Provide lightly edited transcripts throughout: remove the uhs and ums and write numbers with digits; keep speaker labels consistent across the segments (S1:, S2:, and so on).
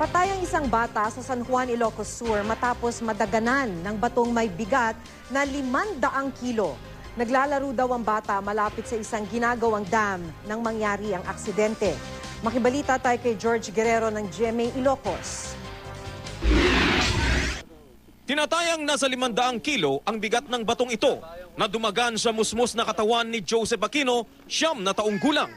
S1: Patay ang isang bata sa San Juan, Ilocos Sur matapos madaganan ng batong may bigat na 500 kilo. Naglalaro daw ang bata malapit sa isang ginagawang dam nang mangyari ang aksidente. Makibalita tayo kay George Guerrero ng GMA Ilocos.
S2: Tinatayang nasa 500 kilo ang bigat ng batong ito na dumagan sa musmos na katawan ni Joseph Aquino, 9 na taong gulang.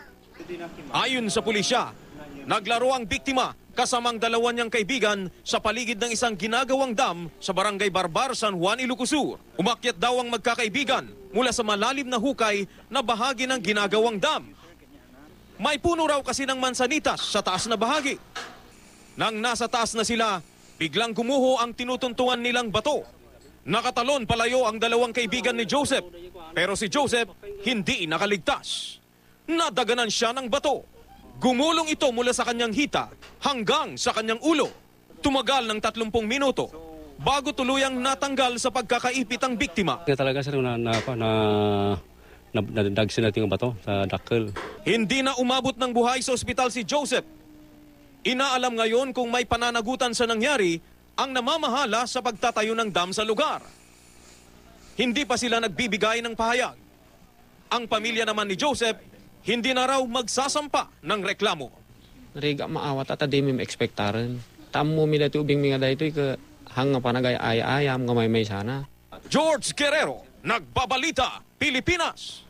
S2: Ayon sa pulisya, naglaro ang biktima kasamang dalawa niyang kaibigan sa paligid ng isang ginagawang dam sa Barangay Barbar, San Juan, Ilocos Sur. Umakyat daw ang magkakaibigan mula sa malalim na hukay na bahagi ng ginagawang dam. May puno raw kasi ng mansanitas sa taas na bahagi. Nang nasa taas na sila, biglang gumuho ang tinutuntungan nilang bato. Nakatalon palayo ang dalawang kaibigan ni Joseph, pero si Joseph hindi nakaligtas. Nadaganan siya ng bato. Gumulong ito mula sa kanyang hita hanggang sa kanyang ulo. Tumagal ng 30 minuto bago tuluyang natanggal sa pagkakaipit ang biktima.
S3: Talaga sir nadagsin natin ang bato sa dakkel.
S2: Hindi na umabot ng buhay sa ospital si Joseph. Inaalam ngayon kung may pananagutan sa nangyari ang namamahala sa pagtatayo ng dam sa lugar. Hindi pa sila nagbibigay ng pahayag. Ang pamilya naman ni Joseph hindi na raw magsasampa ng reklamo.
S4: Riga maawat at di mim ekspektaran. Tamo mi dati ubing mga daytoy ke hanga panagay ayam gamay may sana.
S2: George Guerrero, Nagbabalita, Pilipinas.